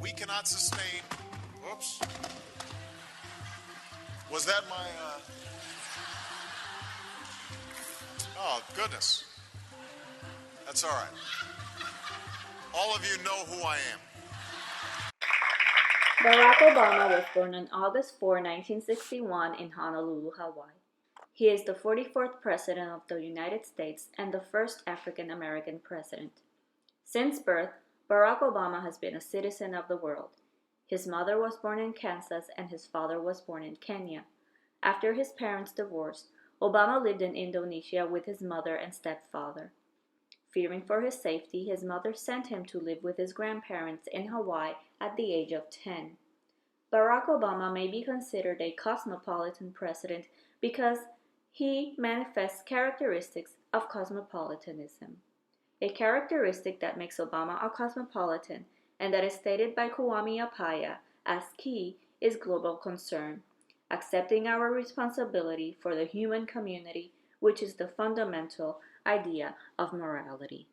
We cannot sustain. Whoops. Was that my? Oh goodness. That's all right. All of you know who I am. Barack Obama was born on August 4, 1961 in Honolulu, Hawaii. He is the 44th President of the United States and the first African American president. Since birth, Barack Obama has been a citizen of the world. His mother was born in Kansas and his father was born in Kenya. After his parents divorced, Obama lived in Indonesia with his mother and stepfather. Fearing for his safety, his mother sent him to live with his grandparents in Hawaii at the age of 10. Barack Obama may be considered a cosmopolitan president because he manifests characteristics of cosmopolitanism. A characteristic that makes Obama a cosmopolitan and that is stated by Kwame Appiah as key is global concern, accepting our responsibility for the human community, which is the fundamental idea of morality.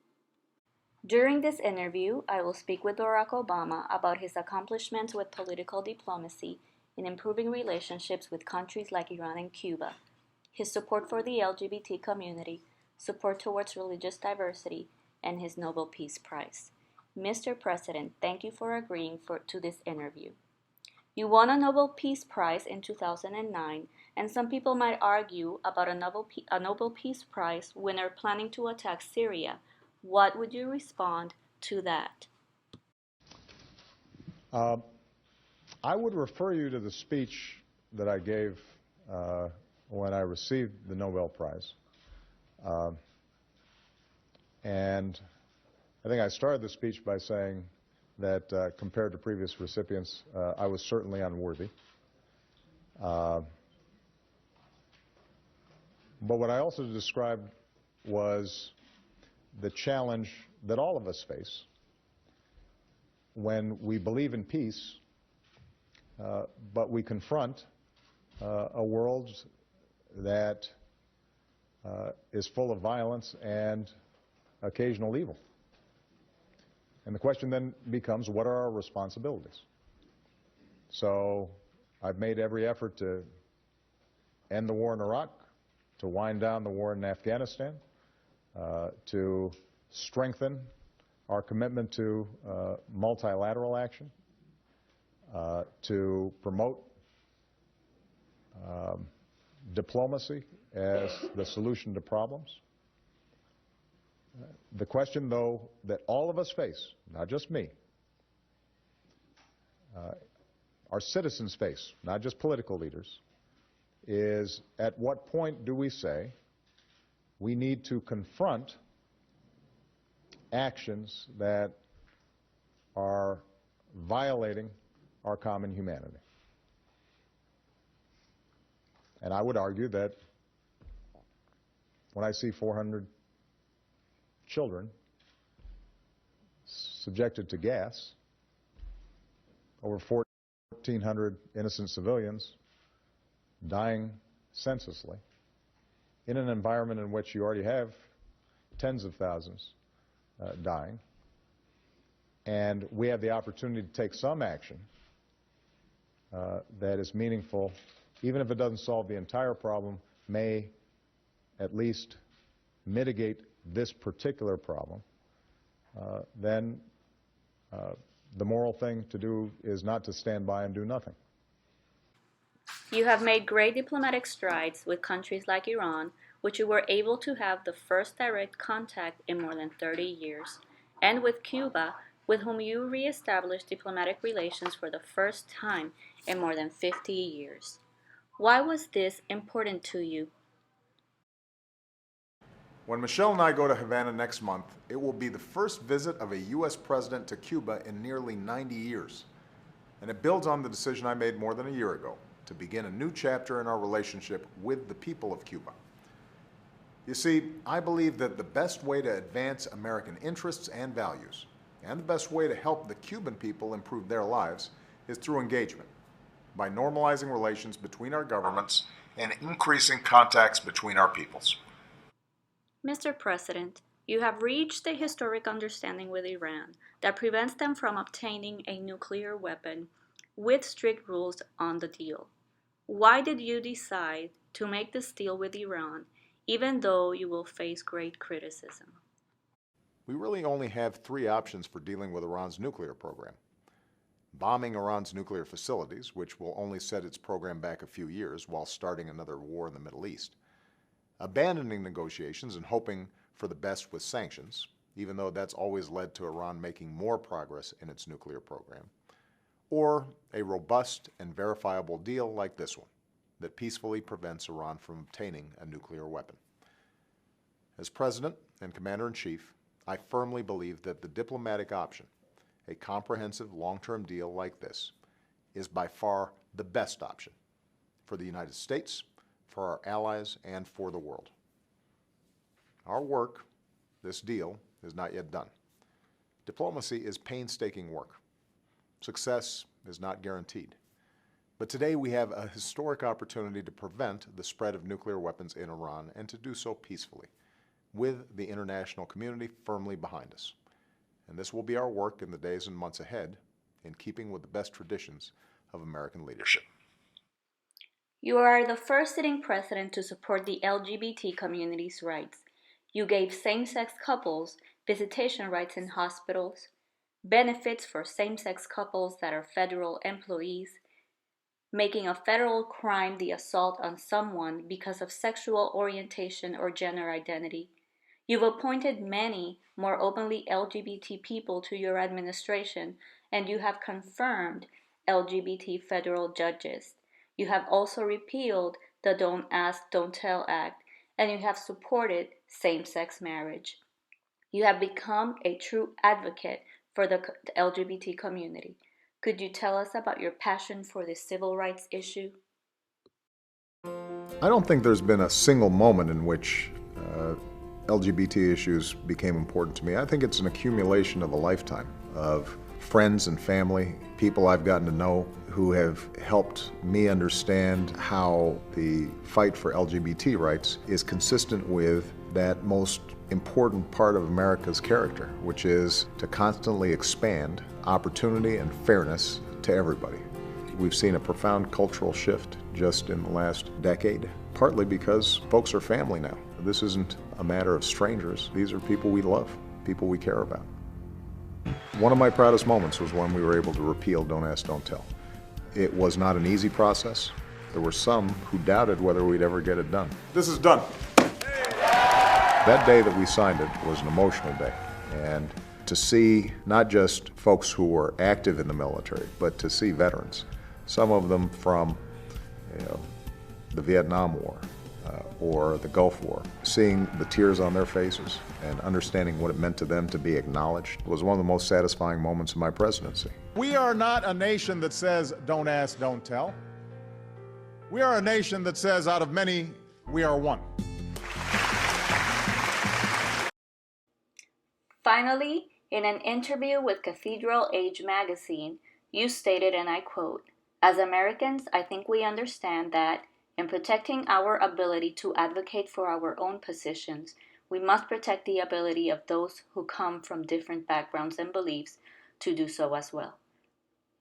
During this interview, I will speak with Barack Obama about his accomplishments with political diplomacy in improving relationships with countries like Iran and Cuba, his support for the LGBT community, support towards religious diversity, and his Nobel Peace Prize. Mr. President, thank you for agreeing to this interview. You won a Nobel Peace Prize in 2009, and some people might argue about a Nobel Peace Prize winner planning to attack Syria. What would you respond to that? I would refer you to the speech that I gave when I received the Nobel Prize. And I think I started the speech by saying that compared to previous recipients, I was certainly unworthy. But what I also described was the challenge that all of us face when we believe in peace, but we confront a world that is full of violence and occasional evil. And the question then becomes, what are our responsibilities? So I've made every effort to end the war in Iraq, to wind down the war in Afghanistan, to strengthen our commitment to multilateral action, to promote diplomacy as the solution to problems. The question, though, that all of us face, not just me, our citizens face, not just political leaders, is at what point do we say we need to confront actions that are violating our common humanity? And I would argue that when I see 400 children subjected to gas, over 1,400 innocent civilians dying senselessly, in an environment in which you already have tens of thousands dying, and we have the opportunity to take some action that is meaningful, even if it doesn't solve the entire problem, may at least mitigate this particular problem, then the moral thing to do is not to stand by and do nothing. You have made great diplomatic strides with countries like Iran, which you were able to have the first direct contact in more than 30 years, and with Cuba, with whom you re-established diplomatic relations for the first time in more than 50 years. Why was this important to you? When Michelle and I go to Havana next month, it will be the first visit of a U.S. president to Cuba in nearly 90 years. And it builds on the decision I made more than a year ago to begin a new chapter in our relationship with the people of Cuba. You see, I believe that the best way to advance American interests and values, and the best way to help the Cuban people improve their lives, is through engagement, by normalizing relations between our governments and increasing contacts between our peoples. Mr. President, You have reached a historic understanding with Iran that prevents them from obtaining a nuclear weapon with strict rules on the deal. Why did you decide to make this deal with Iran, even though you will face great criticism? We really only have three options for dealing with Iran's nuclear program. Bombing Iran's nuclear facilities, which will only set its program back a few years while starting another war in the Middle East. Abandoning negotiations and hoping for the best with sanctions, even though that's always led to Iran making more progress in its nuclear program. Or a robust and verifiable deal like this one that peacefully prevents Iran from obtaining a nuclear weapon. As President and Commander-in-Chief, I firmly believe that the diplomatic option, a comprehensive long-term deal like this, is by far the best option for the United States, for our allies, and for the world. Our work, this deal, is not yet done. Diplomacy is painstaking work. Success is not guaranteed. But today we have a historic opportunity to prevent the spread of nuclear weapons in Iran and to do so peacefully, with the international community firmly behind us. And this will be our work in the days and months ahead, in keeping with the best traditions of American leadership. You are the first sitting president to support the LGBT community's rights. You gave same-sex couples visitation rights in hospitals, benefits for same-sex couples that are federal employees, making a federal crime the assault on someone because of sexual orientation or gender identity. You've appointed many more openly LGBT people to your administration, and you have confirmed LGBT federal judges. You have also repealed the Don't Ask, Don't Tell Act, and you have supported same-sex marriage. You have become a true advocate for the LGBT community. Could you tell us about your passion for this civil rights issue? I don't think there's been a single moment in which LGBT issues became important to me. I think it's an accumulation of a lifetime of friends and family, people I've gotten to know who have helped me understand how the fight for LGBT rights is consistent with that most important part of America's character, which is to constantly expand opportunity and fairness to everybody. We've seen a profound cultural shift just in the last decade, partly because folks are family now. This isn't a matter of strangers. These are people we love, people we care about. One of my proudest moments was when we were able to repeal Don't Ask, Don't Tell. It was not an easy process. There were some who doubted whether we'd ever get it done. This is done. That day that we signed it was an emotional day. And to see not just folks who were active in the military, but to see veterans, some of them from the Vietnam War or the Gulf War, seeing the tears on their faces and understanding what it meant to them to be acknowledged was one of the most satisfying moments of my presidency. We are not a nation that says, don't ask, don't tell. We are a nation that says, out of many, we are one. Finally, in an interview with Cathedral Age magazine, you stated, and I quote, "As Americans, I think we understand that in protecting our ability to advocate for our own positions, we must protect the ability of those who come from different backgrounds and beliefs to do so as well.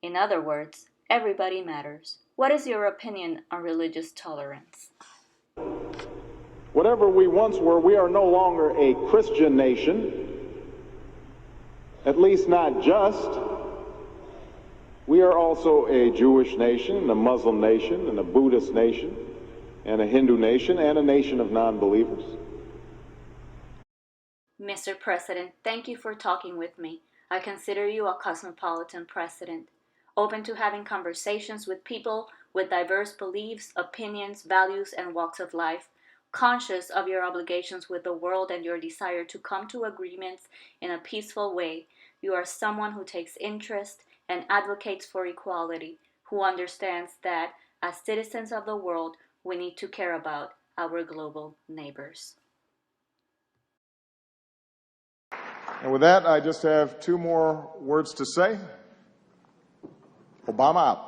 In other words, everybody matters. What is your opinion on religious tolerance?" Whatever we once were, we are no longer a Christian nation, at least not just. We are also a Jewish nation, a Muslim nation, and a Buddhist nation, and a Hindu nation, and a nation of non-believers. Mr. President, thank you for talking with me. I consider you a cosmopolitan president, open to having conversations with people with diverse beliefs, opinions, values, and walks of life, conscious of your obligations with the world and your desire to come to agreements in a peaceful way. You are someone who takes interest and advocates for equality, who understands that as citizens of the world, we need to care about our global neighbors. And with that, I just have two more words to say. Obama out.